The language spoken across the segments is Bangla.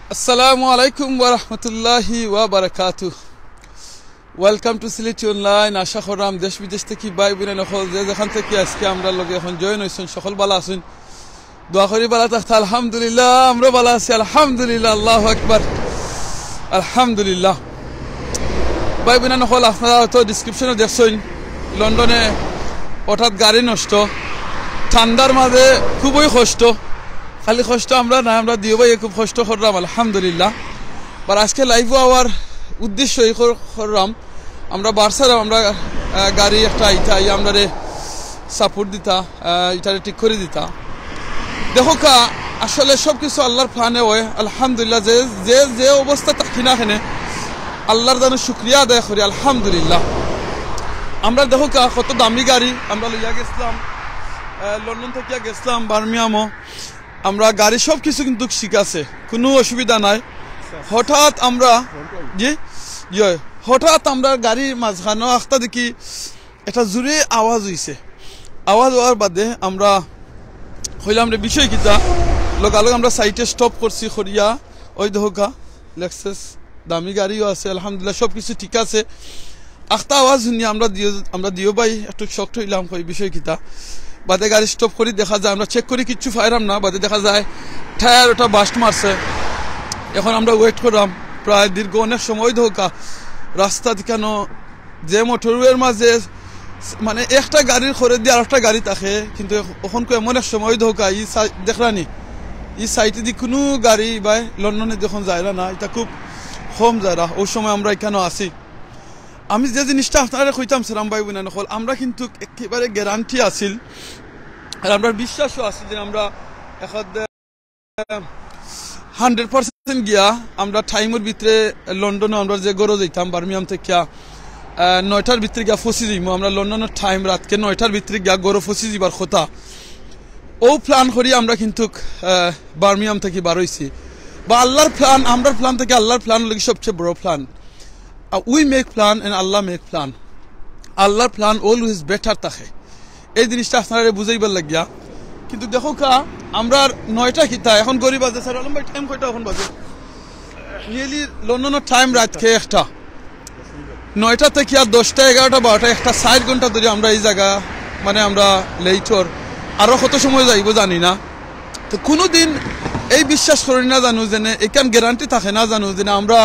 Assalamu alaikum wa rahmatullahi wa barakatuh. Welcome to Siliti Online. আশা করলাম দেশ বিদেশ থেকে ভাই বোনেরা সকল যে যেখান থেকে আজকে আমরা লগে এখন জয়েন হইছেন সকল ভালো আছেন। দোয়া করি ভালো থাকতে আলহামদুলিল্লাহ, আমরা ভালো আছি আলহামদুলিল্লাহ, আল্লাহু আকবার আলহামদুলিল্লাহ। ভাই বোনেরা সকল আপনারা তো ডেসক্রিপশনে দেখছেন লন্ডনে হঠাৎ গাড়ি নষ্ট, ঠান্ডার মাঝে খুবই কষ্ট। খালি কষ্ট আমরা না, আমরা দিও ভাই খুব কষ্ট করলাম আলহামদুলিল্লাহ। আর আজকে লাইভও আওয়ার উদ্দেশ্য এই করলাম, আমরা বার্সারাম আমরা গাড়ি একটা আইতা আমরা সাপোর্ট দিতা, এটারে ঠিক করে দিতা। দেখো কা আসলে সব কিছু আল্লাহর প্ল্যানে হয় আলহামদুলিল্লাহ। যে যে যে অবস্থা থাকি না এখানে আল্লাহর যেন শুক্রিয়া আদায় করি আলহামদুলিল্লাহ। আমরা দেখো কা কত দামি গাড়ি আমরা লইয়া গেছিলাম, লন্ডন থেকে গেছিলাম বার্মিংহামও, আমরা গাড়ি সব কিছু কিন্তু ঠিক আছে, কোনো অসুবিধা নাই। হঠাৎ আমরা হঠাৎ আমরা গাড়ির মাঝখানে আখতা দেখি একটা জোরে আওয়াজ হয়েছে। আওয়াজ হওয়ার বাদে আমরা হইলাম রে বিষয় কিতা, লগালগ আমরা সাইটে স্টপ করছি খরিয়া। ওই দেখা লেক্সাস দামি গাড়িও আছে আলহামদুলিল্লাহ, সব কিছু ঠিক আছে। আখতা আওয়াজ শুনিয়া আমরা দিও ভাই একটু শক্ত হইলাম কই বিষয় কিতা। বাদে গাড়ি স্টপ করি দেখা যায়, আমরা চেক করি কিচ্ছু ফাইরাম না, বাদে দেখা যায় টায়ার ওটা বাস্ট মারছে। এখন আমরা ওয়েট করলাম প্রায় দীর্ঘ অনেক সময় ধোকা রাস্তা কেন যে মোটরওয়ের মাঝে মানে একটা গাড়ির খরে দিয়ে আর একটা গাড়ি থাকে, কিন্তু ওখান এমন এক সময় ধোকা ই দেখলানি ই সাইটে দিয়ে কোনো গাড়ি বা লন্ডনে যখন যায় না, এটা খুব কম যায় না। ওই সময় আমরা এখানে আসি। আমি যে জিনিসটা আপনারা কইতাম সালাম ভাই বোনা নকল, আমরা কিন্তু একেবারে গ্যারান্টি আছিল আর আমরা বিশ্বাসও আছে যে আমরা 100% গিয়া আমরা টাইমের ভিতরে লন্ডনে আমরা যে গড়ে যাইতাম বার্মিংহাম থেকে 9টার ভিতরে গিয়া ফসি যাইমু। আমরা লন্ডনের টাইম রাতকে 9টার ভিতরে গিয়া গড়ে ফসি যাবার কথা ও প্ল্যান করি আমরা কিন্তু বার্মিংহাম থেকে বার হইছি। বা আল্লাহর প্ল্যান, আমরার প্ল্যান থেকে আল্লাহর প্ল্যান লাগে সবচেয়ে বড় plan. We make plan and Allah make plan. Allah's plan always better থাকে, এই জিনিসটা আপনারা বুঝাইবার লাগিয়া। কিন্তু দেখো কা আমরা 9টা কিতা এখন গরিব আছে স্যার আলম ভাই, টাইম কয়টা এখন বাজে? রিয়েলি লন্ডনের টাইম রাত খেয়ে একটা 9টা থেকে আর 10টা 11টা 12টা একটা 4 ঘন্টা ধরে আমরা এই জায়গা মানে আমরা লেটর আরো কত সময় যাইব জানি না। তো কোনোদিন এই বিশ্বাস করি না জানো যে এখান গ্যারান্টি থাকে না জানো যে আমরা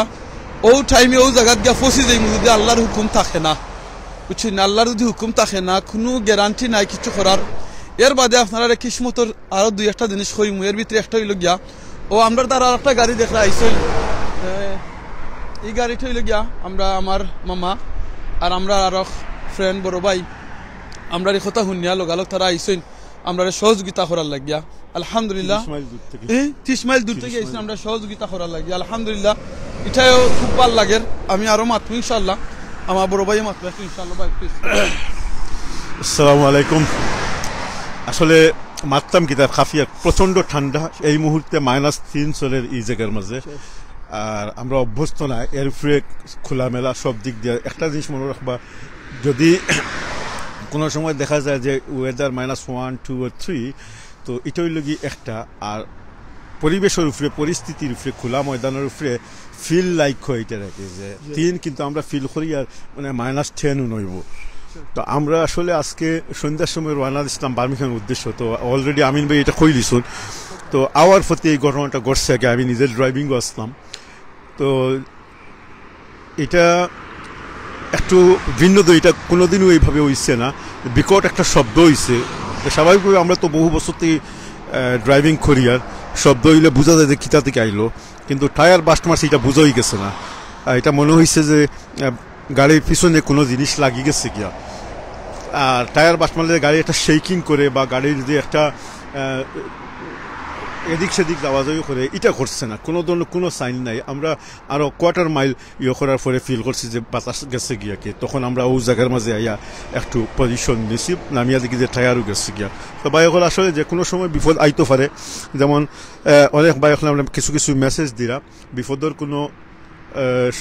ও টাইমে ও জায়গা গিয়া ফসি যাই যদি আল্লাহর হুকুম থাকে না, বুঝছেন? আল্লাহর যদি হুকুম থাকে না কোনো গ্যারান্টি নাই কিছু করার। এর বাদে আপনারা কিসমতর আরো 2-1টা জিনিস কইম, এর ভিতরে একটা হইল গিয়া ও আমরা তার আর একটা গাড়ি দেখলা আইসল, এই গাড়িটা হইল গিয়া আমরা আমার মামা আর আমরা আরো ফ্রেন্ড বড় ভাই আমরা এই কথা শুনিয়া লগালগ তারা আইসেন আমরা সহযোগিতা করার লাগিয়া আলহামদুলিল্লাহ। 30 মাইল দূর থেকে আইসেন আমরা সহযোগিতা করার লাগিয়া আলহামদুলিল্লাহ। এটাও খুব ভালো লাগে। আমি আরো মাতবো ইনশাল্লাহ, আমার বড় ভাই মাতবো ইনশাল্লাহ। ভাই আসসালামু আলাইকুম। আসলে মাততাম কিতাব খাফিয়া প্রচন্ড ঠান্ডা এই মুহূর্তে -3 চলের এই জায়গার মাঝে, আর আমরা অভ্যস্ত না এর উপরে খোলামেলা সব দিক দিয়ে। একটা জিনিস মনে রাখবা, যদি কোনো সময় দেখা যায় যে ওয়েদার -1, 2 or 3, তো এটাই লগি একটা। আর পরিবেশের উপরে পরিস্থিতির উপরে খোলা ময়দানের উপরে ফিল লাইক হয় এটা রাখে যে 3, কিন্তু আমরা ফিল করি আর মানে -10 নইব। তো আমরা আসলে আজকে সন্ধ্যার সময় রওনা দিচ্ছিলাম বার্মিংহামের উদ্দেশ্য। তো অলরেডি আমিন ভাই এটা কই দিছুন, তো আওয়ার প্রতি এই ঘটনাটা ঘটছে আগে, আমি নিজের ড্রাইভিংও আসলাম। তো এটা একটু ভিন্ন, তো এটা কোনোদিনও এইভাবে হইছে না, বিকট একটা শব্দ হইছে। স্বাভাবিকভাবে আমরা তো বহু বছর থেকে ড্রাইভিং করি, আর শব্দ হইলে বোঝা যায় যে কিতা থেকে আইলো, কিন্তু টায়ার বাস্ট মারছে এটা বোঝাই গেছে না। এটা মনে হয়েছে যে গাড়ির পিছনে কোনো জিনিস লাগিয়ে গেছে গিয়া। আর টায়ার বাস্ট মারলে গাড়ি একটা শেকিং করে বা গাড়ির যে একটা এদিক সেদিক আওয়াজ করে, এটা করছে না, কোনো ধরনের কোনো সাইন নাই। আমরা আরও 1/4 মাইল করার পরে ফিল করছি যে বাতাস গেছে গিয়া কি, তখন আমরা ওই জায়গার মাঝে আইয়া একটু পজিশন নিছি, নামিয়া দেখি যে টায়ারও গেছে গিয়া। তো বাইকল আসলে যে কোনো সময় বিপদ আইতে পারে, যেমন অনেক বাইকল আমরা কিছু কিছু মেসেজ দিরা বিপদের কোনো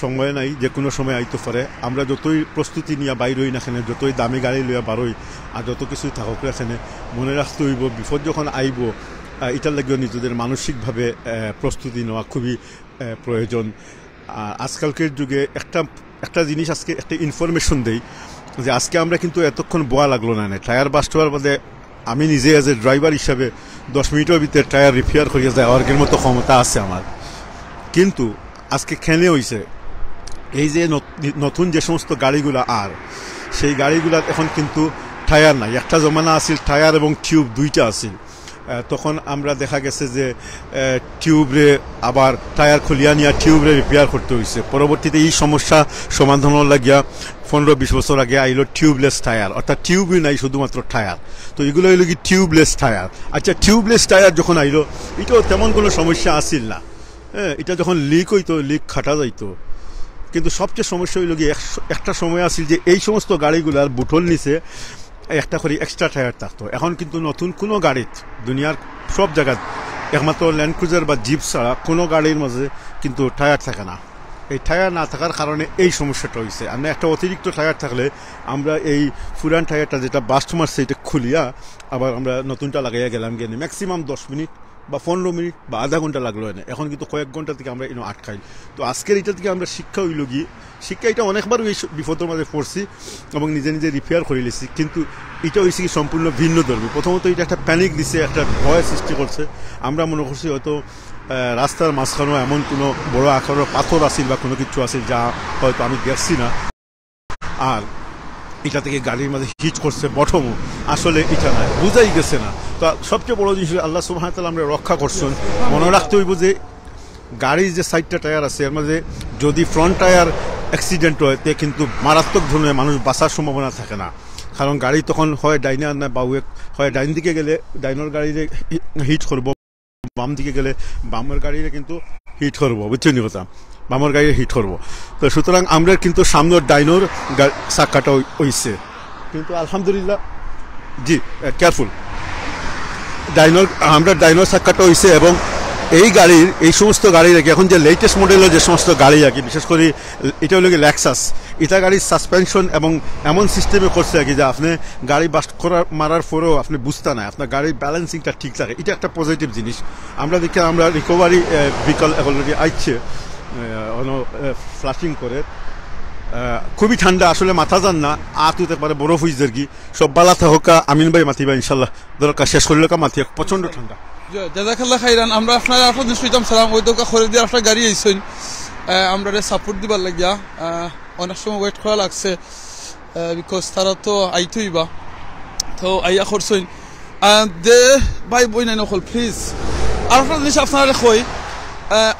সময় নাই, যে কোনো সময় আইতে পারে। আমরা যতই প্রস্তুতি নিয়ে বাইর হই না এখানে, যতই দামি গাড়ি লইয়া বারোই আর যত কিছু থাকুক এখানে, মনে রাখতে হইব বিপদ যখন আইব এটার লাগেও নিজেদের মানসিকভাবে প্রস্তুতি নেওয়া খুবই প্রয়োজন। আজকালকের যুগে একটা জিনিস, আজকে একটা ইনফরমেশন দেই যে আজকে আমরা কিন্তু এতক্ষণ বোয়া লাগলো না, টায়ার বাস্ট হওয়ার বাদে আমি নিজে অ্যাজ এ ড্রাইভার হিসাবে 10 মিনিটের ভিতরে টায়ার রিপেয়ার করিয়া যাওয়ার মতো ক্ষমতা আছে আমার। কিন্তু আজকে খেলে হইছে এই যে নতুন যে সমস্ত গাড়িগুলা, আর সেই গাড়িগুলা এখন কিন্তু টায়ার নাই। একটা জমানা আছিল টায়ার এবং টিউব দুইটা আছিল, তখন আমরা দেখা গেছে যে টিউবরে আবার টায়ার খুলিয়া নিয়ে টিউবরে রিপেয়ার করতে হয়েছে। পরবর্তীতে এই সমস্যা সমাধানের লাগিয়া 15-20 বছর আগে আইলো টিউবলেস টায়ার, অর্থাৎ টিউবই নাই, শুধুমাত্র টায়ার। তো এগুলো হইল কি টিউবলেস টায়ার। আচ্ছা, টিউবলেস টায়ার যখন আইলো এটাও তেমন কোনো সমস্যা আসিল না। হ্যাঁ, এটা যখন লিক হইতো, লিক খাটা যাইতো। কিন্তু সবচেয়ে সমস্যা হইল কি, একটা সময় আসিল যে এই সমস্ত গাড়িগুলার বুটল নিচে একটা করে এক্সট্রা টায়ার থাকতো। এখন কিন্তু নতুন কোনো গাড়িত, দুনিয়ার সব জায়গায় একমাত্র ল্যান্ড ক্রুজার বা জিপ ছাড়া কোনো গাড়ির মাঝে কিন্তু টায়ার থাকে না। এই টায়ার না থাকার কারণে এই সমস্যাটা হয়েছে। আর একটা অতিরিক্ত টায়ার থাকলে আমরা এই পুরান টায়ারটা যেটা বাস্ট মারছে এটা খুলিয়া আবার আমরা নতুনটা লাগাইয়া গেলাম, গিয়ে ম্যাক্সিমাম 10 মিনিট বা 15 মিনিট বা আধা ঘন্টা লাগলো না। এখন কিন্তু কয়েক ঘন্টা থেকে আমরা আটকাই। তো আজকের এটা থেকে আমরা শিক্ষা হইল গিয়ে, শিক্ষা এটা অনেকবার এই বিপদের মাঝে পড়ছি এবং নিজে নিজে রিপেয়ার করে নিয়েছি, কিন্তু এটা হয়েছে কি সম্পূর্ণ ভিন্ন ধর্মী। প্রথমত এটা একটা প্যানিক দিছে, একটা ভয় সৃষ্টি করছে। আমরা মনে করছি হয়তো রাস্তার মাঝখানেও এমন কোনো বড় আকারের পাথর আসিল বা কোনো কিছু আসিল যা হয়তো আমি দেখছি না, আর এটা থেকে গাড়ির মাঝে হিট করছে বটমও, আসলে এটা না, বুঝাই গেছে না। তো সবচেয়ে বড় জিনিস আল্লাহ সুবহানাহু ওয়া তাআলা আমরা রক্ষা করছেন। মনে রাখতে হইব যে গাড়ির যে সাইডটা টায়ার আছে এর মাঝে যদি ফ্রন্ট টায়ার অ্যাক্সিডেন্ট হয় তে কিন্তু মারাত্মক ধরনের মানুষ বাঁচার সম্ভাবনা থাকে না। কারণ গাড়ি তখন হয় ডাইনে আর না বাউয়ে, হয় ডাইন দিকে গেলে ডাইনের গাড়িরে হিট করবো, বাম দিকে গেলে বামের গাড়িরে কিন্তু হিট করবো, বুঝছেন কথা, বামের গাড়ি হিট করবো। তো সুতরাং আমরা কিন্তু সামনের ডাইনোর চাক্কাটা হইছে, কিন্তু আলহামদুলিল্লাহ জি কেয়ারফুল, ডাইনোর আমরা ডাইনোর চাক্কাটা হইছে। এবং এই গাড়ির এই সমস্ত গাড়ির এখন যে লেটেস্ট মডেলের যে সমস্ত গাড়ি আর কি, বিশেষ করে এটা হলো কি লেক্সাস, এটা গাড়ির সাসপেনশন এবং এমন সিস্টেমে করছে আর কি যে আপনি গাড়ি বাস্ট মারার পরেও আপনি বুঝতে না, আপনার গাড়ির ব্যালেন্সিংটা ঠিক থাকে। এটা একটা পজিটিভ জিনিস। আমরা দেখি আমরা রিকভারি ভেহিকল অলরেডি আইছে ফ্লাশিং করে, খুবই ঠান্ডা, আসলে মাথা যান না, আতুতে পারে বরফ হইছে আর কি। সব বালা থাকা আমিন ভাই মাতিবা ইনশাল্লাহ, দরকার শেষ করলে মাতি প্রচন্ড ঠান্ডা। জাযাকাল্লাহ খাইরান। আমরা আপনার আপনাদের সুইতাম সালাম, ওই দোকা খরে দিয়ে আপনার গাড়ি আইসেন, আমরা সাপোর্ট দিবার লাগিয়া অনেক সময় ওয়েট করা লাগছে, বিকজ তারা তো আইতইবা, তো আইয়া করছেন যে ভাই বই নাই নকল প্লিজ। আর একটা জিনিস আপনারা কই,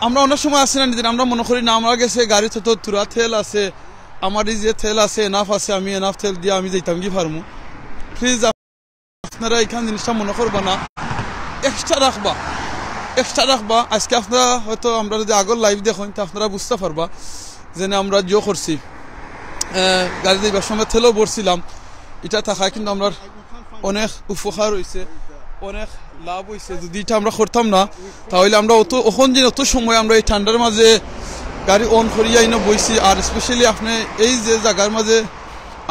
আমরা অনেক সময় আসি না নিজের, আমরা মনে করি না আমার গেছে গাড়িতে তো তুরা তেল আছে, আমার এই যে তেল আছে এনাফ আছে, আমি এনাফ তেল দিয়ে আমি যাইতাম কি পারমু। প্লিজ আপনারা এখান জিনিসটা মনে করবা না, এক্সট্রা রাখবা। আজকে আপনারা হয়তো আমরা যদি আগর লাইভ দেখেন তো আপনারা বুঝতে পারবা যে আমরা জিও করছি, গাড়ি যাইবার সময় তেলও ভরছিলাম, এটা থাকায় কিন্তু আমরা অনেক উপকার হয়েছে, অনেক লাভ হয়েছে। যদি এটা আমরা করতাম না তাহলে আমরা ওখান যে অত সময় আমরা এই ঠান্ডার মাঝে গাড়ি অন করিয়া ইনো বইছি। আর স্পেশালি আপনি এই যে জায়গার মাঝে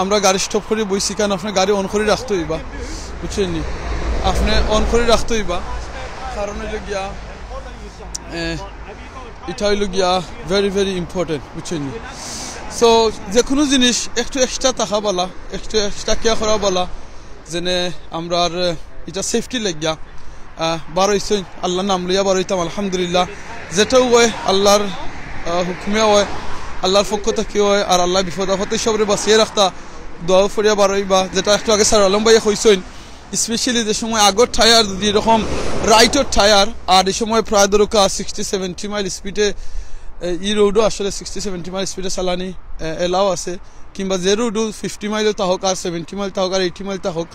আমরা গাড়ি স্টপ করে বইছি, কারণ আপনি গাড়ি অন করে রাখতে হইবা, বুঝছেন নি, আপনি অন করে রাখতে হইবা। কারণ হইল গিয়া এটা হইল গিয়া ভেরি ভেরি ইম্পর্টেন্ট, বুঝছেন নি। সো যে কোনো জিনিস একটু এক্সট্রা থাকা বলা, একটু এক্সট্রা কেয়ার করা বলা, যেনে আমরা আর এটা সেফটি লাগিয়া বার হইছে, আল্লাহ নাম লইয়া বার হইতাম আলহামদুলিল্লাহ। যেটাও হয় আল্লাহর হুকুমে হয়, আল্লাহর পক্ষ থেকে হয়, আর আল্লাহ বিপদ আপদে সবরে বাঁচিয়ে রাখতা দোয়া ফরিয়া বার হইবা। যেটা একটু আগে স্যার আলম ভাইয়া কইছেন, স্পেশালি যে সময় আগর টায়ার যদি এরকম রাইটের টায়ার, আর এই সময় প্রায় দরকার 60-70 মাইল স্পিডে, ই রোডও আসলে 60-70 মাইল স্পিডে চালানি এলাও আছে, কিংবা যে রোডও 50 মাইলও তাহক আর 70 মাইল তাহক আর 80 মাইল তাহক,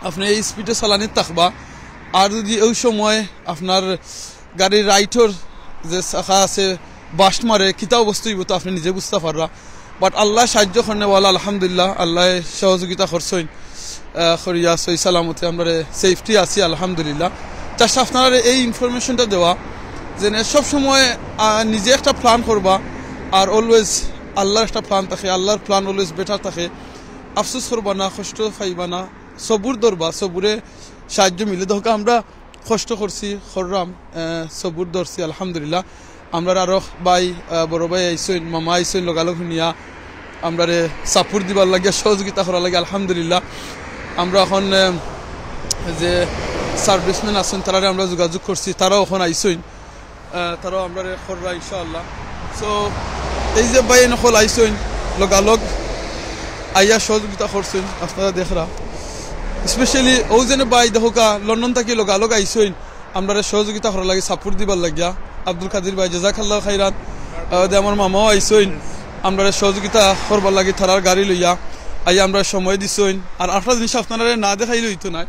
আপনি এই স্পিডে চালানি থাকবা। আর যদি ওই সময় আপনার গাড়ির রাইটের যে শাখা আছে বাস্ট মারে কিতা অবস্থা হইব তো আপনি নিজে বুঝতে পারবা। বাট আল্লাহ সাহায্য করেন বলা আলহামদুলিল্লাহ, আল্লাহ সহযোগিতা করছেন, করিয়া সই সালামতে আমরা সেফটি আছি আলহামদুলিল্লাহ। তার আপনার এই ইনফরমেশনটা দেওয়া যে সবসময় নিজে একটা প্ল্যান করবা, আর অলওয়েজ আল্লাহর একটা প্ল্যান থাকে, আল্লাহর প্ল্যান অলওয়েজ বেটার থাকে। আফসোস করবা না, কষ্ট পাইবা না, সবুর ধরবা, সবুরে সাহায্য মিলে। দেখো আমরা কষ্ট করছি খররাম সবুর ধরছি আলহামদুলিল্লাহ আমরা আরো ভাই বড় ভাই আইসইন মামা আইসইন লগালগ শুনিয়া আমরা সাপোর্ট দিবার লাগিয়া সহযোগিতা করা লাগে আলহামদুলিল্লাহ আমরা এখন যে সার্ভিসম্যান আছেন তারা আমরা যোগাযোগ করছি তারাও এখন আইসইন তারাও আমরা খররা ইনশাআল্লাহ সো এই যে ভাই নকল আইসইন লগালগ আইয়া সহযোগিতা করছেন আপনারা দেখরা স্পেশালি ও যেন ভাই দেখোকা লন্ডন থেকে লগালগ আইসইন আমরা সহযোগিতা করা লাগে সাপোর্ট দিবার লাগিয়া আব্দুল কাদির ভাই জাযাকাল্লাহু খাইরান আমার মামাও আইসইন আমরা সহযোগিতা করবার লাগে তারার গাড়ি লইয়া আইয়া আমরা সময় দিছইন আর একটা জিনিস আপনারা না দেখাইলে হইতো না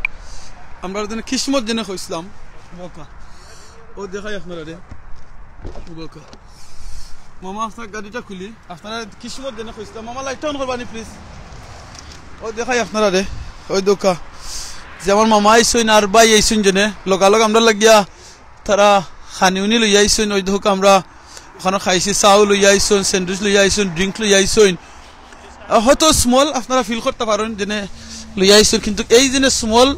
আমরা যেন কিসমত যেন হইছিলাম মৌকা ও দেখাই আপনারা মৌকা মামা আপনার গাড়িটা খুলি আপনারা কিসমত যেন হইছিলাম মামা লাইটটা অন করবানি প্লিজ ও দেখাই আপনারা ওই দোকা যে আমার মামা আইসইন আর ভাই আইসইন জেনে লগালগ আমরা লাগিয়া তারা খানিউনি লইয়া আইসইন ওই দোকা আমরা ওখানে খাইছি চাউ লইয়া আইসইন স্যান্ডউইচ লইয়া আইসইন ড্রিঙ্ক লইয়া আইসইন হয়তো স্মল আপনারা ফিল করতে পারেন যেনে লইয়া আইসইন কিন্তু এই জেনে স্মল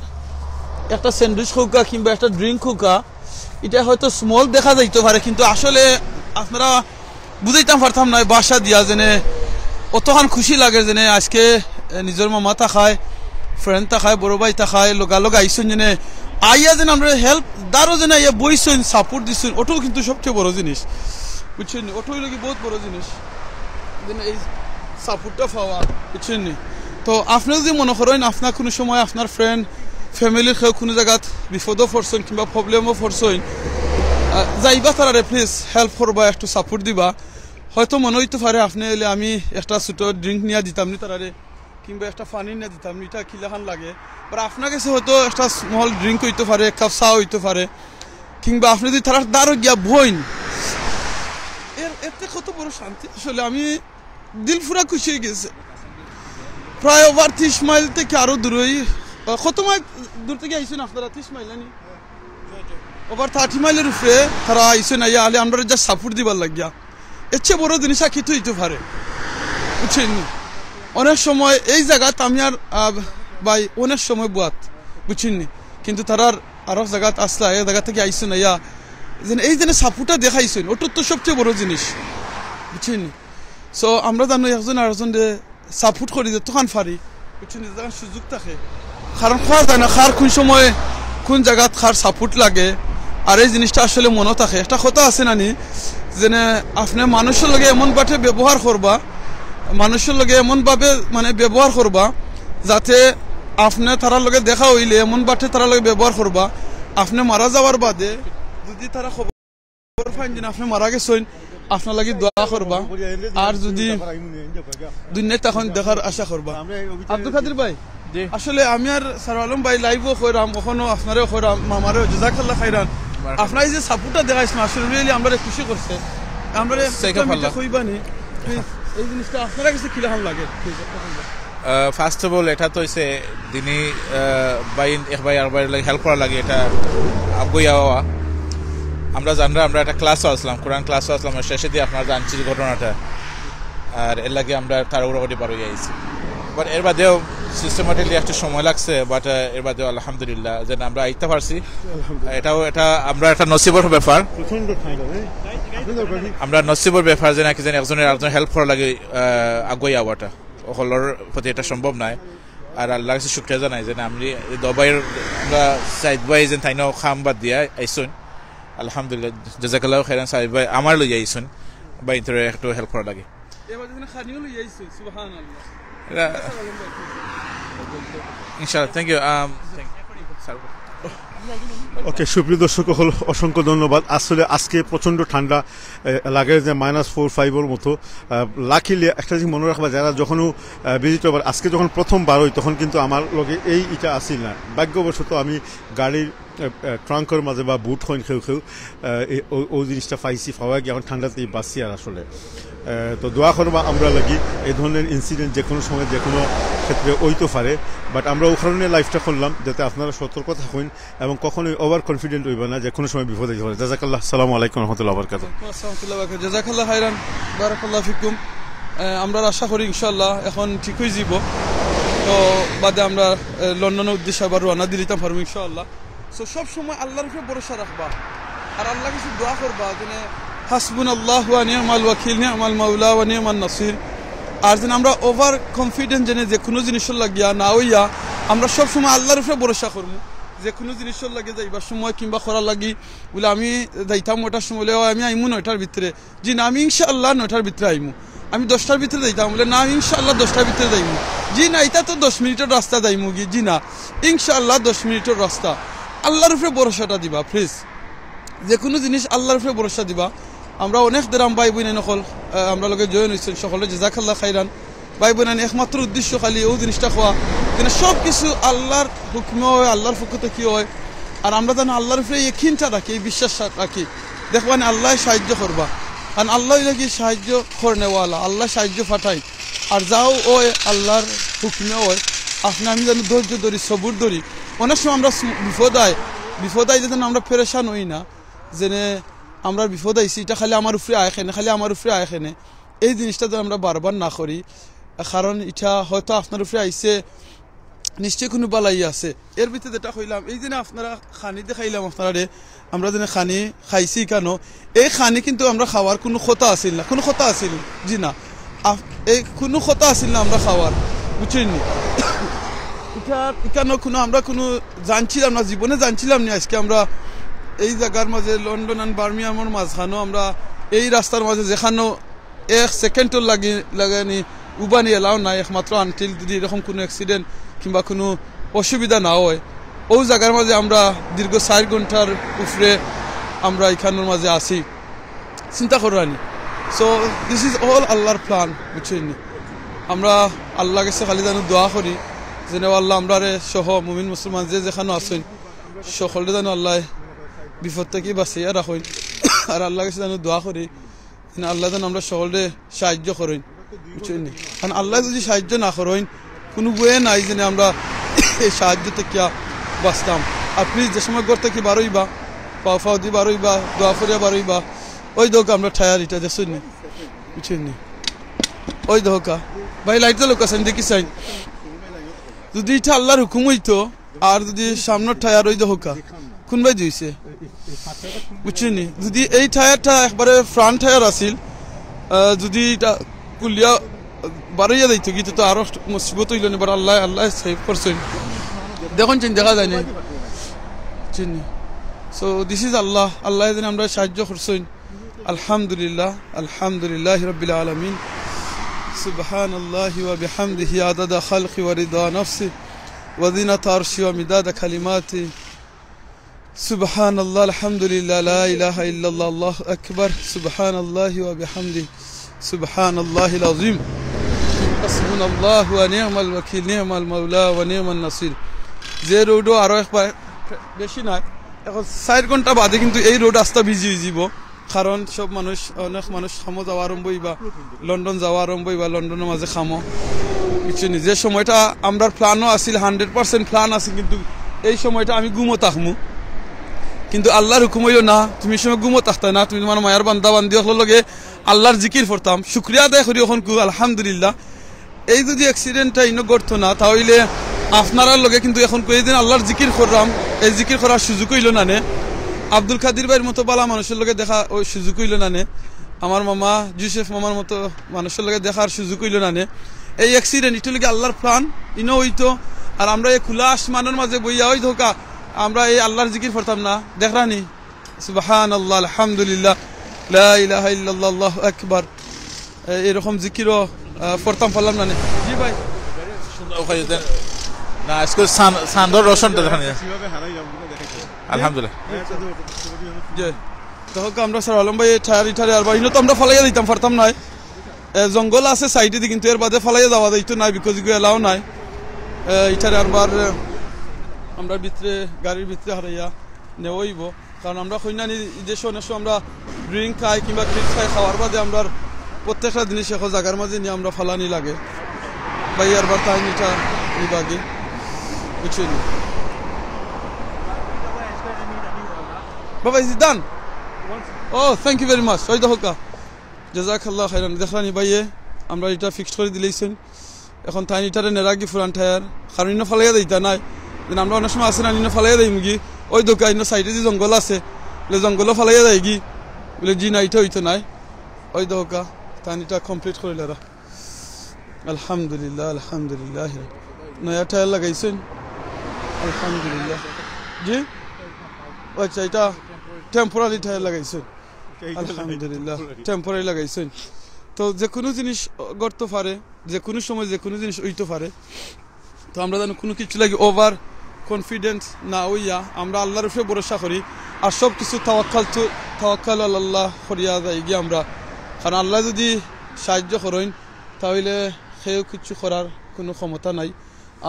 একটা স্যান্ডউইচ হোকা কিংবা একটা ড্রিঙ্ক হোকা এটা হয়তো স্মল দেখা যাইতে পারে কিন্তু আসলে আপনারা বুঝাইতাম পারতাম না বাসা দিয়া যেনে অতখান খুশি লাগে যেনে আজকে নিজের মামা তাকায় ফ্রেন্ড তাকায় বড় ভাই তাকায় লগালগ আইসুন যেনে আইয়া যেন আমরা হেল্প দারও যেন আইয়া বইসুন সাপোর্ট দিছুন ওটাও কিন্তু সবচেয়ে বড় জিনিস বুঝছেন ওটাই লাগে বহুত বড় জিনিস যেন এই সাপোর্টটা পাওয়া বুঝছেন তো আপনি যদি মনে করেন আপনার কোনো সময় আপনার ফ্রেন্ড ফ্যামিলির কেউ কোনো জায়গাত বিপদও পড়ছেন কিংবা প্রবলেমও পড়ছেন যাইবা তারা প্লিজ হেল্প করবা একটু সাপোর্ট দিবা হয়তো মনে হইতে পারে আপনি এলে আমি একটা ছোট ড্রিঙ্ক নিয়ে দিতাম নি তারারে কিংবা একটা পানি নিয়ে দিতাম এটা কিলাখান লাগে বাট আপনার কাছে হয়তো একটা স্মল ড্রিঙ্ক হইতে পারে কাপ চা হইতে পারে কিংবা আপনি যদি তারা দাঁড়ো গিয়া বইন এতে কত বড় শান্তি আসলে আমি দিল পুরা খুশি হয়ে গেছে প্রায় ওভার 30 মাইল থেকে আরো দূরই কত মাইল দূর থেকে আইসেন আপনারা 30 মাইল নানি ওভার 30 মাইলের উপরে তারা আইসেন আইয়া আলে আমরা যা সাপোর্ট দিবার লাগিয়া এর চেয়ে বড় জিনিস আর কিছু হইতে পারে বুঝছেন অনেক সময় এই জায়গাত আমি আর ভাই অনেক সময় বুয়াত বুঝছেন কিন্তু তারার আরো জায়গাত আসলা এই জায়গা থেকে আইসেন আইয়া যেন এই যেন সাপোর্টটা দেখাইছেন ওটার তো সবচেয়ে বড় জিনিস বুঝছেন সো আমরা জানো একজন আরেকজন সাপোর্ট করি যে তখন পারি বুঝছেন যখন সুযোগ থাকে কারণ খাওয়া যায় না খার কোন সময় কোন জায়গাত খার সাপোর্ট লাগে আর এই জিনিসটা আসলে মনে থাকে একটা কথা আছে নানি যেনে আপনি মানুষের লগে এমন বাটে ব্যবহার করবা মানুষের লগে এমন ভাবে মানে ব্যবহার করবা যাতে আপনি তারার লগে দেখা হইলে এমন বাটে তারার লগে ব্যবহার করবা আপনি মারা যাওয়ার বাদে যদি তারা খবর পাইন যে আপনি মারা গেছেন আপনার লাগি দোয়া করবা আর যদি দুনিয়া তখন দেখার আশা করবা আব্দুল কাদির ভাই আসলে আমি আর সার আলম ভাই লাইভও কইরাম কখনো আপনারও কইরাম মামারও জাযাকাল্লাহু খাইরান আপনার এই যে সাপোর্টটা দেখাইছেন আসলে রিয়েলি আমরা খুশি করছে আমরা কইবানি এই জিনিসটা আপনারা কাছে কি রকম লাগে ফার্স্ট অফ অল এটা তো হইছে দিনই ভাই এক ভাই আর ভাই হেল্প করা লাগে এটা আগুয়া আমরা জানরা আমরা একটা ক্লাসও আসলাম কোরআন ক্লাসও আসলাম শেষে দিয়ে আপনারা জানছেন ঘটনাটা আর এর লাগে আমরা তাড়াহুড়ো পার হয়ে আইছি বাট এর বাদেও সিস্টেমেটিকলি একটা সময় লাগছে বাট এর বাদেও আলহামদুলিল্লাহ যে আমরা আইতে পারছি এটা আমরা একটা নসিবের ব্যাপার আমরা নসিবের ব্যাপার যে নাকি যেন একজনের হেল্প করা লাগে আগুয়া যাওয়াটা সকলের প্রতি এটা সম্ভব নয় আর আল্লাহ কাছে শুকরিয়া জানাই যে আমি দবাইয়ের আমরা সাইদ ভাই যে তাইনো খাম বাদ দিয়া আইসুন আলহামদুলিল্লাহ জাযাকাল্লাহু খাইরান সাইদ ভাই আমার লই আইসুন বা ইন্তরে একটু হেল্প করা লাগে এবারে যেন খানিও লই আইসুন সুবহানাল্লাহ ইনশাআল্লাহ থ্যাংক ইউ ওকে সুপ্রিয় দর্শক হল অসংখ্য ধন্যবাদ আসলে আজকে প্রচণ্ড ঠান্ডা লাগে যে -4-5 মতো লাকিলি একটা জিনিস মনে রাখবা যারা যখনও ভিজিট করবার আজকে যখন প্রথমবার হই তখন কিন্তু আমার লগে এইটা আসিল না ভাগ্যবশত আমি গাড়ির ট্রাঙ্কের মাঝে বা বুট হইন খেউ ওই জিনিসটা পাইছি পাওয়া গিয়ে এখন ঠান্ডাতেই বাঁচি আর আসলে তো দোয়া করবা আমরা লাগি এই ধরনের ইনসিডেন্ট যে কোনো সময় যে কোনো ক্ষেত্রে ওইতে পারে বাট আমরা ওখানে লাইফটা করলাম যাতে আপনারা সতর্ক থাকুন এবং কখনোই ওভার কনফিডেন্ট হইবে না যে কোনো সময় বিপদ হইতে পারে জাযাকাল্লাহ আসসালামু আলাইকুম রহমতুল্লাহ বারাকাতুহু জাযাকাল্লাহু খাইরান বারাকাল্লাহু ফিকুম আমরা আশা করি ইনশাআল্লাহ এখন ঠিক হয়ে যাব তো বাদে আমরা লন্ডনের উদ্দেশ্যে আবার রওনা দিতে পারবো ইনশাআল্লাহ সো সব সময় আল্লাহর উপরে ভরসা রাখবা আর আল্লাহ কিছু দোয়া করবা যেন হাসবুনাল্লাহু ওয়া নি'মাল ওয়াকিল নি'মাল মাওলা ওয়া নি'মান নাসির। আর যেন আমরা ওভার কনফিডেন্ট জেনে যে কোনো জিনিসের লাগিয়া না হইয়া আমরা সব সময় আল্লাহর উপরে ভরসা করব যে কোনো জিনিসের লাগে যাইবার সময় কিংবা করার লাগি বলে আমি যাইতাম 9টার সময় আমি আইমু 9টার ভিতরে, জি না আমি ইনশাআল্লাহ 9টার ভিতরে আইমু, আমি 10টার ভিতরে যাইতাম বলে না ইনশাআল্লাহ 10টার ভিতরে যাইমু, জি না এটা তো 10 মিনিটের রাস্তা যাইমু গি, জি না ইনশাআল্লাহ 10 মিনিটের রাস্তা। আল্লাহর উপরে ভরসাটা দিবা প্লিজ, যে কোনো জিনিস আল্লাহর উপরে ভরসা দিবা। আমরা অনেক দেরাম ভাই বোন নকল আমরা লগে জয়েন হয়েছেন সকলে জাযাকাল্লাহ খাইরান। ভাই বোন একমাত্র উদ্দেশ্য খালি ও জিনিসটা খোয়া যেন সব কিছু আল্লাহর হুকমে হয়, আল্লাহর ফুকুতে কি হয়, আর আমরা যেন আল্লাহর উপরে ইকিনটা রাখি, এই বিশ্বাস রাখি, দেখবেন আল্লাহ সাহায্য করবা, কারণ আল্লাহ লাগি সাহায্য করনেওয়ালা, আল্লাহ সাহায্য ফাটাই, আর যাও ওই আল্লাহর হুকমে হয় আপনি আমি যেন ধৈর্য ধরি, সবুর ধরি। অনেক সময় আমরা বিপদ আইলে যেন আমরা পেরেশান হই না, যেনে আমরা বিপদ আইছি এটা খালি আমার উপরে আয়খানে, খালি আমার উপরে আয়খানে, এই জিনিসটা যেন আমরা বারবার না করি, কারণ এটা হয়তো আপনার উপরে আইসে নিশ্চয়ই কোনো বালাই আছে। এর ভিতরে যেটা কইলাম এই যে আপনারা খানি দেখাইলাম আপনারা আমরা যেন খানি খাইছি কেন, এই খানি কিন্তু আমরা খাওয়ার কোনো কথা আসিল না, কোনো কথা আসিল জি না, এই কোনো কথা আসিল না আমরা খাওয়ার, বুঝছেন নি এটা কেন কোনো আমরা কোনো জানছিলাম না, জীবনে জানছিলাম না আজকে আমরা এই জায়গার মাঝে লন্ডন আর বার্মিংহামের মাঝখানেও আমরা এই রাস্তার মাঝে যেখানে 1 সেকেন্ডও লাগানি উবানি এলাও নাই, একমাত্র আনটিল যদি এরকম কোনো অ্যাক্সিডেন্ট কিংবা কোনো অসুবিধা না হয় ও জায়গার মাঝে আমরা দীর্ঘ 4 ঘন্টার উপরে আমরা এখানের মাঝে আসি, চিন্তা করানি। সো দিস ইজ অল আল্লাহর প্ল্যান, বুঝছেন। আমরা আল্লাহ কাছে খালি যেন দোয়া করি যেন আল্লাহ আমরা সহ মুমিন মুসলমান যে যেখানে আছেন সকলে যেন আল্লাহ বিপদ থেকে বাঁচিয়ে রাখেন, আর আল্লাহ কাছে যেন দোয়া করি আল্লাহ যেন আমরা সকলে সাহায্য করেন, বুঝছেন। কারণ আল্লাহ যদি সাহায্য না করেন কোনো বয়ে নাই যেন আমরা এই সাহায্য থেকে বাঁচতাম। আর প্লিজ যে সময় ঘর থেকে বারোইবা পাও ফাও দিয়ে বারোইবা দোয়া ফরিয়া বারোইবা, ওই দোকা আমরা ঠায়ার এটা দেখছেন নি, বুঝছেন নি ওই দোকা ভাই লাইট লোক আছেন দেখি চাই, যদি এটা আল্লাহর হুকুম হইতো আর যদি সামনের ঠায়ার ওই দোকা কোন ভাই দিয়েছে, বুঝছেন নি। যদি এই টায়ারটা একবারে ফ্রন্ট টায়ার আসিল, যদি এটা কুলিয়া বাড়াইয়া দিত কিন্তু তো আরো মুসিবত হইল না, আল্লাহ আল্লাহ সেভ করছেন দেখুন দেখা যায় না, চিনি। সো দিস ইজ আল্লাহ, আল্লাহ যেন আমরা সাহায্য করছেন। আলহামদুলিল্লাহ আলহামদুলিল্লাহ রাব্বিল আলামিন, সুবহানাল্লাহি ওয়া বিহামদিহি আদাদা খালকি ওয়া রিদা নাফসি ওয়া যিনাতা আরশি ওয়া মিদাদা কালিমাতি, সুবহানাল্লাহ আলহামদুলিল্লাহ লা ইলাহা ইল্লাল্লাহ আল্লাহু আকবার, সুবহানাল্লাহি ওয়া বিহামদিহি সুবহানাল্লাহিল আযীম, হাসবুনাল্লাহু ওয়া নি'মাল ওয়াকিল নি'মাল মাওলা ওয়া নি'মান নাসির। যে রোডও আরো একবার বেশি নাই, এখন 4 ঘন্টা বাদে কিন্তু এই রোড রাস্তা বিজি হয়ে যাব, কারণ সব মানুষ অনেক মানুষ খামো যাওয়া আরম্ভ হইবা, লন্ডন যাওয়া আরম্ভ হইবা, লন্ডনের মাঝে খামো, বুঝছেন। যে সময়টা আমরা প্ল্যানও আসিল 100% প্ল্যান আছে, কিন্তু এই সময়টা আমি ঘুমো থাকমু, কিন্তু আল্লাহর হুকুম হইল না তুমি সময় ঘুমো থাকতে না, তুমি তোমার মায়ের বান্দা বান্দি লগে আল্লাহর জিকির করতাম, শুক্রিয়া আদায় করি এখন কু আলহামদুলিল্লাহ। এই যদি অ্যাক্সিডেন্টটা ইনো ঘটতো না তাহলে আপনার লগে কিন্তু এখন এই দিন আল্লাহর জিকির করলাম, এই জিকির করার সুযোগ হইল না নে, আব্দুল কাদির ভাইয়ের মতো বালা মানুষের লগে দেখা ওই সুযোগ হইল না নে, আমার মামা জুসেফ মামার মতো মানুষের লগে দেখার সুযোগ হইল না নে। এই অ্যাক্সিডেন্ট এটা লগে আল্লাহর প্ল্যান ইনো হইতো, আর আমরা এই খোলা আসমানের মাঝে বইয়া ওই ধোকা আমরা এই আল্লাহর জিকির করতাম না, দেখরানি সুবহানাল্লাহ আলহামদুলিল্লাহ লা ইলাহা ইল্লাল্লাহ আল্লাহু আকবার, এরকম জিকিরও পড়তাম পারলাম না। জি ভাই না আজকে সান্দর রোশনটা দেখানি আলহামদুলিল্লাহ। জি দেখো আমরা স্যার আলম ভাই ঠায়ারি ঠারে আর বাইনো তো আমরা ফালাইয়া দিতাম পারতাম না, জঙ্গল আছে সাইডে দি, কিন্তু এর বাদে ফালাইয়া যাওয়া যাইতো নাই, বিকজ ইগো এলাও নাই। এটারে আরবার আমরা ভিতরে গাড়ির ভিতরে হারাইয়া নেওয়াইব, কারণ আমরা কইনানি দেশে অনেক সময় আমরা ড্রিঙ্ক খাই কিংবা ড্রিঙ্ক খাই, খাওয়ার বাদে আমরা প্রত্যেকটা জিনিস এখন জায়গার মাঝে নিয়ে আমরা ফালানি লাগে, ভাই আরবার তাই নিটা নিবাগে, বুঝছেন বাবা। Is it done? ও থ্যাংক ইউ ভেরি মাচ, ওই দেখো জাযাকাল্লাহ খাইরান। দেখলানি ভাইয়ে আমরা এটা ফিক্সড করে দিলেইছেন, এখন তাই নিটারে নেরাগি ফুরান ঠায়ার, কারণ ইনো ফালাইয়া দিতা নাই, আমরা অনেক সময় আসে না ইনো ফালাইয়া দিই মুগি ওই দোকান সাইডে যে জঙ্গল আছে বলে জঙ্গলও ফালাইয়া যায় কি বলে জি না এটা হইতো নাই ওই দোকা তানিটা কমপ্লিট করিল আলহামদুলিল্লাহ আলহামদুলিল্লাহ নয়া টায়ার লাগাইছেন আলহামদুলিল্লাহ জি আচ্ছা এটা টেম্পোরারি টায়ার লাগাইছেন আলহামদুলিল্লাহ টেম্পোরারি লাগাইছেন তো যে কোনো জিনিস করতে পারে যে কোনো সময় যে কোনো জিনিস হইতে পারে তো আমরা যেন কোনো কিছু লাগে ওভার কনফিডেন্স না হইয়া আমরা আল্লাহর উপরে ভরসা করি আর সব কিছু তাওয়াক্কাল আল্লাহ করিয়া যাই গিয়ে আমরা কারণ আল্লাহ যদি সাহায্য করেন তাহলে সেও কিছু করার কোনো ক্ষমতা নাই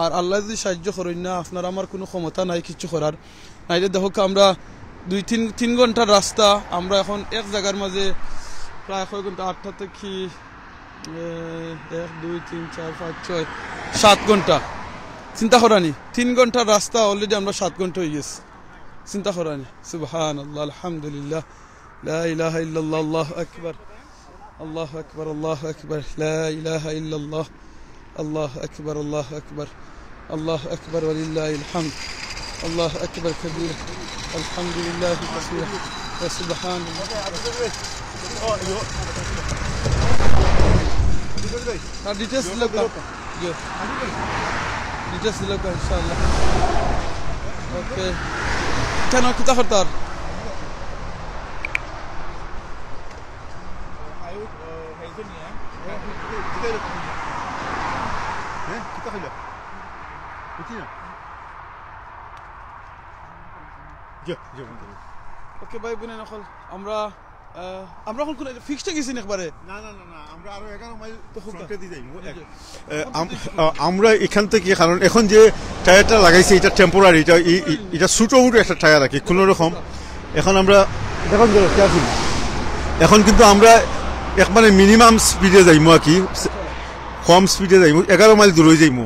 আর আল্লাহ যদি সাহায্য করেন না আপনার আমার কোনো ক্ষমতা নাই কিছু করার নাইলে দেখো আমরা 2-3 ঘন্টার রাস্তা আমরা এখন এক জায়গার মাঝে প্রায় 1 ঘন্টা 8টা থেকে 1 2 3 4 5 6 7 ঘন্টা চিন্তা করানি 3 ঘন্টার রাস্তা অলরেডি আমরা 7 ঘন্টা হয়ে গেছি চিন্তা করানি সুবহানাল্লাহ আলহামদুলিল্লাহ লা ইলাহা ইল্লাল্লাহ আল্লাহু আকবার আল্লাহু আকবার আল্লাহু আকবার লা ইলাহা ইল্লাল্লাহ আল্লাহু আকবার আল্লাহু আকবার আল্লাহু আকবার ওয়ালিল্লাহিল হামদ আল্লাহু আকবার কবীর আলহামদুলিল্লাহ কাসীরা ওয়া সুবহানাল্লাহ আর ডিটেইলস লगा জি ডিটেইলস লगा ইনশাআল্লাহ ওকে কেন কিতা করতার ওকে ভাই বোনে নকল আমরা এখন কোন ফিক্সড গেছি একবারে না আমরা আরো 11 মাইল তো ফ্রন্টে দিয়ে যাইমু আমরা এখান থেকে কারণ এখন যে টায়ারটা লাগাইছে এটা টেম্পোরারি এটা ছোট একটা টায়ার রাখি কোন রকম এখন আমরা এখন কিন্তু আমরা একবারে মিনিমাম স্পিডে যাইমু কি কম স্পিডে যাইমু 11 মাইল দূরে যাইমু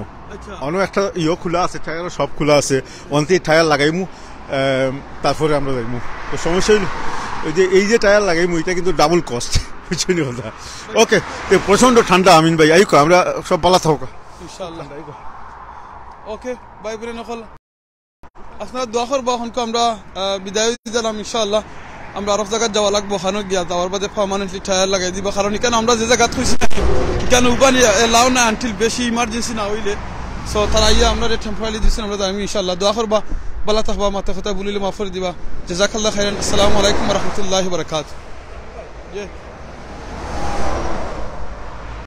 অন্য একটা খোলা আছে টায়ার সব খোলা আছে অন্তে টায়ার লাগাইমু তারপরে আমরা যাইমু তো সমস্যা হইল ওই যে এই যে টায়ার লাগাইমু এটা কিন্তু ডাবল কস্ট বুঝছেন কথা ওকে তো প্রচন্ড ঠান্ডা আমিন ভাই আইকো আমরা সব পালা থাকো ইনশাআল্লাহ ওকে ভাই বোন নকল আপনারা দোয়া করব এখনকে আমরা বিদায় দিলাম ইনশাআল্লাহ আমরা আরব জায়গা যাওয়া লাগবো খানো গিয়া যাওয়ার বাদে পার্মানেন্টলি টায়ার লাগাই দিব কারণ এখানে আমরা যে জায়গা থইছি এখানে উপানি এলাও না আনটিল বেশি ইমার্জেন্সি না হইলে সো তারা ইয়া আমরা টেম্পোরারি দিছেন আমরা যাই ইনশাআল্লাহ দোয়া করবা বালা তাহবা মাথা কথা বলিলে মাফ করে দিবা জাযাকাল্লাহ খাইরান আসসালামু আলাইকুম ওয়া রাহমাতুল্লাহি ওয়া বারাকাতুহু